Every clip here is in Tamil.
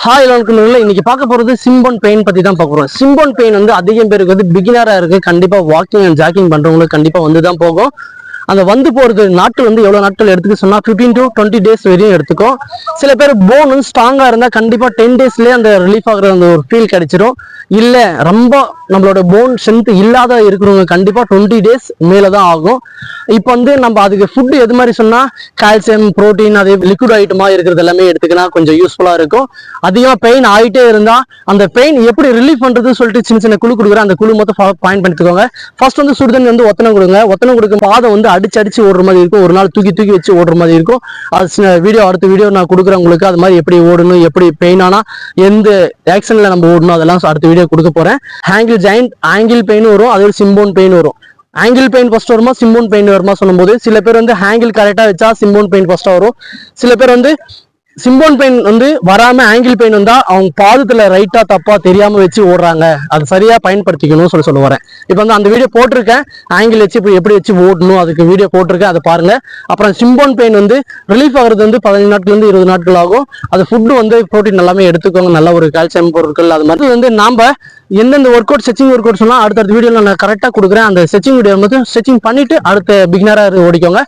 ஹாய் எல்லாருக்கும் இன்னைக்கு பார்க்க போறது சிம்போன் பெயின் பத்தி தான் பார்க்க போறோம். சிம்போன் பெயின் வந்து அதிகம் பேருக்கு வந்து பிகினரா இருக்கு. கண்டிப்பா வாக்கிங் அண்ட் ஜாக்கிங் பண்றவங்களுக்கு கண்டிப்பா வந்து தான் போகும். அந்த வந்து போறது நாட்கள் வந்து எவ்வளவு நாட்கள் எடுத்துக்க சொன்னா 15 to 20 டேஸ் வரையும் எடுத்துக்கும். சில பேர் போன் ஸ்ட்ராங்கா இருந்தா கண்டிப்பா 10 டேஸ்லயே அந்த ரிலீஃப் ஆகுற அந்த ஒரு ஃபீல் கிடைச்சிடும். இல்ல ரொம்ப நம்மளோட போன் ஸ்ட்ரென்த் இல்லாத இருக்கிறவங்க கண்டிப்பா 20 டேஸ் மேலதான் ஆகும். இப்போ வந்து நம்ம அதுக்கு ஃபுட் எது மாதிரி சொன்னா கால்சியம், புரோட்டீன், அதே லிக்விட் ஐட்டமா இருக்கிறது எல்லாமே எடுத்துக்கினா கொஞ்சம் யூஸ்ஃபுல்லா இருக்கும். அதிகமா பெயின் ஆகிட்டே இருந்தா அந்த பெயின் எப்படி ரிலீஃப் பண்றதுன்னு சொல்லிட்டு சின்ன சின்ன குழு கொடுக்குறேன். அந்த குழு மொத்தம் பாயிண்ட் பண்ணிக்கோங்க. ஃபர்ஸ்ட் வந்து சுடுதண்ணி வந்து ஒத்தனம் கொடுங்க. ஒத்தனம் கொடுக்கும் பாதை வந்து அடிச்சு ஓடுற மாதிரி இருக்கும். ஒரு நாள் தூக்கி வச்சு ஓடுற மாதிரி இருக்கும். அது வீடியோ அடுத்த வீடியோ நான் கொடுக்குறேன் உங்களுக்கு. அது மாதிரி எப்படி ஓடணும், எப்படி பெயின் ஆனா எந்த ஆக்ஷன்ல நம்ம ஓடணும், அதெல்லாம் அடுத்த வீடியோ கொடுக்க போறேன். ஆங்கிள் ஜாயிண்ட் ஆங்கிள் பெயின் வரும், அதே சிம்போன் பெயின் வரும். ஆங்கிள் பெயின் ஃபர்ஸ்ட் வருமா சிம்போன் பெயின் வருமா சொல்லும்போது சில பேர் வந்து ஆங்கிள் கரெக்டா வச்சா சிம்போன் பெயின் ஃபர்ஸ்ட் வரும். சில பேர் வந்து சிம்போன் பெயின் வந்து வராம ஆங்கிள் பெயின் வந்தா அவங்க பாதத்துல ரைட்டா தப்பா தெரியாம வச்சு ஓடுறாங்க. அது சரியா பயன்படுத்திக்கணும்னு சொல்ல வரேன். இப்போ வந்து அந்த வீடியோ போட்டிருக்கேன். ஆங்கிள் வச்சு இப்போ எப்படி வச்சு ஓடணும் அதுக்கு வீடியோ போட்டிருக்கேன், அதை பாருங்க. அப்புறம் சிம்போன் பெயின் வந்து ரிலீஃப் ஆகுறது வந்து 15 நாட்கள் இருந்து 20 நாட்கள் ஆகும். அது ஃபுட்டு வந்து ப்ரோட்டீன் எல்லாமே எடுத்துக்கோங்க, நல்ல ஒரு கால்சியம் பொருட்கள். அது மாதிரி வந்து நாம எந்தெந்த work out stretching work out சொன்னா அடுத்த வீடியோல நான் கரெக்டாக கொடுக்குறேன். அந்த ஸ்ட்ரெச்சிங் வீடியோ வந்து ஸ்ட்ரெச்சிங் பண்ணிட்டு அடுத்த பிகினரா ஓடிக்கோங்க.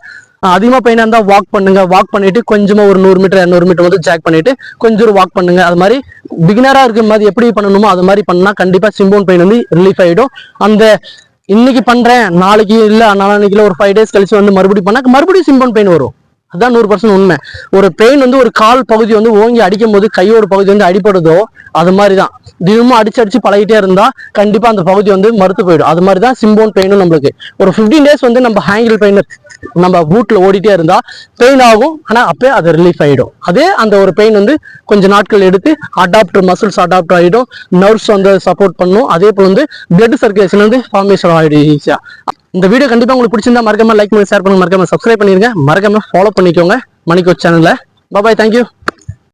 அதிகமா பெயினா இருந்தா வாக் பண்ணுங்க. வாக் பண்ணிட்டு கொஞ்சமா ஒரு 100 மீட்டர் 200 மீட்டர் வந்து ஜாக் பண்ணிட்டு கொஞ்சம் வாக் பண்ணுங்க. அது மாதிரி பிகினரா இருக்கிற மாதிரி எப்படி பண்ணணுமோ அது மாதிரி பண்ணா கண்டிப்பா சிம்போன் பெயின் வந்து ரிலீஃப் ஆயிடும். அந்த இன்னைக்கு பண்றேன் நாளைக்கு இல்ல நாளைக்கு ஒரு 5 டேஸ் கழிச்சு வந்து மறுபடியும் பண்ணா மறுபடியும் சிம்போன் பெயின் வரும். அதான் 100% உண்மை. ஒரு பெயின் வந்து ஒரு கால் பகுதி வந்து ஓங்கி அடிக்கும் போது கையோட பகுதி வந்து அடிப்படுதோ அது மாதிரிதான். தினமும் அடிச்சு பழகிட்டே இருந்தா கண்டிப்பா அந்த பகுதி வந்து மறுத்து போயிடும். அது மாதிரிதான் சிம்போன் பெயினும் நம்மளுக்கு. ஒரு 15 டேஸ் வந்து நம்ம ஹேங்கிள் பெயின் நம்ம பூட்ல ஓடிட்டே இருந்தா பெயின் ஆகும், ஆனா அப்பே அது ரிலீஃப் ஆயிடும். அதே அந்த ஒரு பெயின் வந்து கொஞ்ச நாட்கள் எடுத்து அடாப்டர் மசில்ஸ் அடாப்ட் ஆகிடும், நர்வ்ஸ் வந்து சப்போர்ட் பண்ணும். அதே போல வந்து பிளட் சர்க்குலேஷன் வந்து ஃபார்மேஷன் ஆகிடும் ஈஸியா. இந்த வீடியோ கண்டிப்பா உங்களுக்கு பிடிச்சிருந்தா மறக்காம லைக் பண்ணி ஷேர் பண்ணுங்க, மறக்காம சப்ஸ்கிரைப் பண்ணிருங்க, மறக்காம ஃபாலோ பண்ணிக்கோங்க மணிக்கோச் சேனல்ல. பாய், தேங்க்யூ.